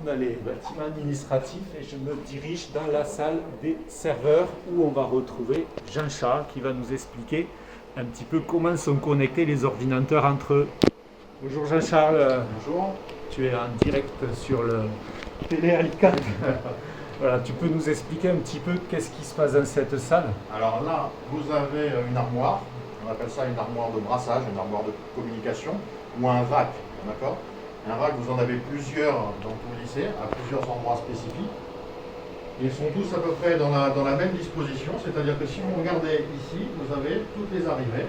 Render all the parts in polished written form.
dans les bâtiments administratifs et je me dirige dans la salle des serveurs où on va retrouver Jean-Charles qui va nous expliquer un petit peu comment sont connectés les ordinateurs entre eux. Bonjour Jean-Charles. Bonjour. Tu es en direct sur le Télé Alcat. Voilà, tu peux nous expliquer un petit peu qu'est-ce qui se passe dans cette salle? Alors là, vous avez une armoire, on appelle ça une armoire de brassage, une armoire de communication, ou un rack, d'accord? Un rack, vous en avez plusieurs dans tout le lycée, à plusieurs endroits spécifiques. Ils sont tous à peu près dans la même disposition, c'est-à-dire que si vous regardez ici, vous avez toutes les arrivées.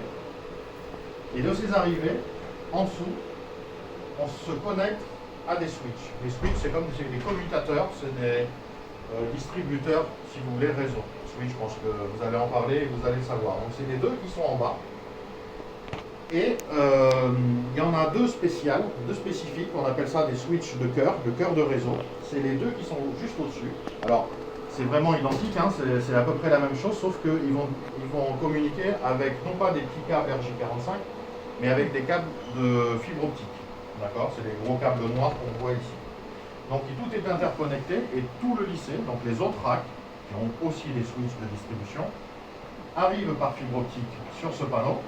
Et de ces arrivées, en dessous, on se connecte à des switches. Les switches, c'est comme des commutateurs, c'est des distributeurs, si vous voulez, réseau. Switch, je pense que vous allez en parler et vous allez le savoir. Donc c'est les deux qui sont en bas. Et il y en a deux spéciales, deux spécifiques, on appelle ça des switches de cœur de réseau. C'est les deux qui sont juste au-dessus. Alors, c'est vraiment identique, hein, c'est à peu près la même chose, sauf qu'ils vont communiquer avec, non pas des petits câbles RJ45, mais avec des câbles de fibre optique. D'accord? C'est les gros câbles noirs qu'on voit ici. Donc tout est interconnecté et tout le lycée, donc les autres racks, qui ont aussi des switches de distribution, arrivent par fibre optique sur ce panneau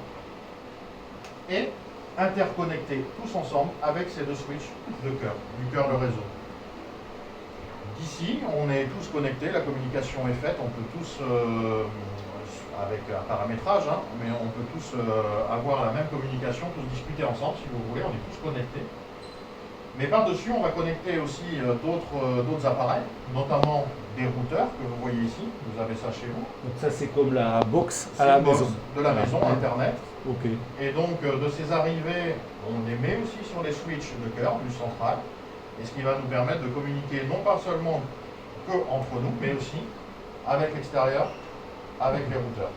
et interconnectés tous ensemble avec ces deux switches de cœur, du cœur de réseau. D'ici, on est tous connectés, la communication est faite, on peut tous, avec un paramétrage, hein, mais on peut tous avoir la même communication, tous discuter ensemble si vous voulez, on est tous connectés. Mais par-dessus, on va connecter aussi d'autres appareils, notamment des routeurs que vous voyez ici, vous avez ça chez vous. Donc ça c'est comme la box à la maison. De la maison, Internet. Ok. Et donc de ces arrivées, on les met aussi sur les switches de cœur du central, et ce qui va nous permettre de communiquer non pas seulement que entre nous, mais aussi avec l'extérieur, avec les routeurs.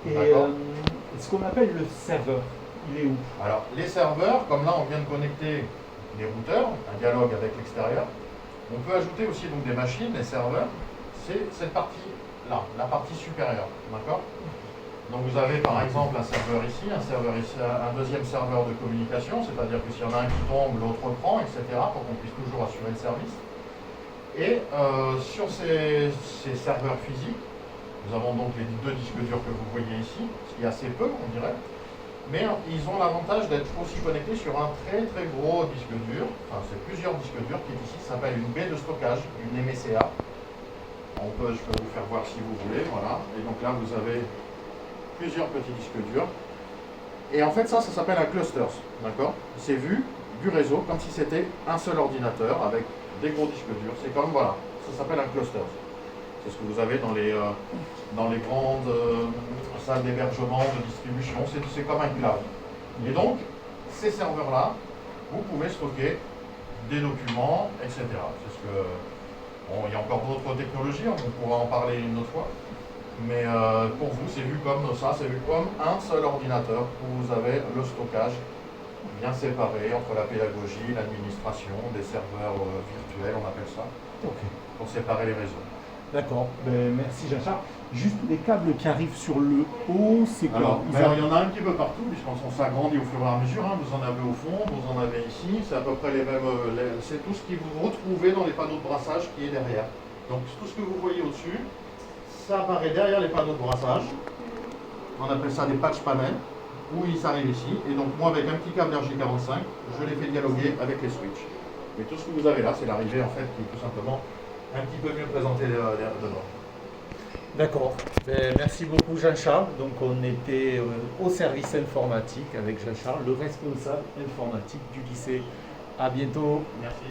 Et ce qu'on appelle le serveur, il est où? Alors les serveurs, comme là on vient de connecter les routeurs, un dialogue avec l'extérieur. On peut ajouter aussi donc des machines, les serveurs. C'est cette partie-là, la partie supérieure. D'accord? Donc vous avez par exemple un serveur ici, un deuxième serveur de communication, c'est-à-dire que s'il y en a un qui tombe, l'autre reprend, etc., pour qu'on puisse toujours assurer le service. Et sur ces serveurs physiques, nous avons donc les deux disques durs que vous voyez ici, ce qui est assez peu, on dirait. Mais ils ont l'avantage d'être aussi connectés sur un très très gros disque dur, enfin c'est plusieurs disques durs qui est ici, ça s'appelle une baie de stockage, une MSCA. Je peux vous faire voir si vous voulez, voilà. Et donc là vous avez plusieurs petits disques durs. Et en fait ça s'appelle un cluster, d'accord? C'est vu du réseau comme si c'était un seul ordinateur avec des gros disques durs. C'est comme, voilà, ça s'appelle un cluster. C'est ce que vous avez dans les grandes salles d'hébergement, de distribution, c'est comme un cloud. Et donc, ces serveurs-là, vous pouvez stocker des documents, etc. C'est ce que, bon, il y a encore d'autres technologies, on pourra en parler une autre fois. Mais pour vous, c'est vu comme ça, c'est vu comme un seul ordinateur où vous avez le stockage bien séparé entre la pédagogie, l'administration, des serveurs virtuels, on appelle ça, pour séparer les réseaux. D'accord, ben, merci Jean-Charles. Juste les câbles qui arrivent sur le haut, c'est quoi? Alors, il y en a un petit peu partout, puisqu'on s'agrandit au fur et à mesure. Hein. Vous en avez au fond, vous en avez ici. C'est à peu près les mêmes. C'est tout ce que vous retrouvez dans les panneaux de brassage qui est derrière. Donc, tout ce que vous voyez au-dessus, ça apparaît derrière les panneaux de brassage. On appelle ça des patch panels, où ils s'arrivent ici. Et donc, moi, avec un petit câble RJ45, je les fais dialoguer avec les switches. Mais tout ce que vous avez là, c'est l'arrivée, en fait, qui est tout simplement un petit peu mieux présenté dedans. D'accord. Ben, merci beaucoup Jean-Charles. Donc on était au service informatique avec Jean-Charles, le responsable informatique du lycée. À bientôt. Merci.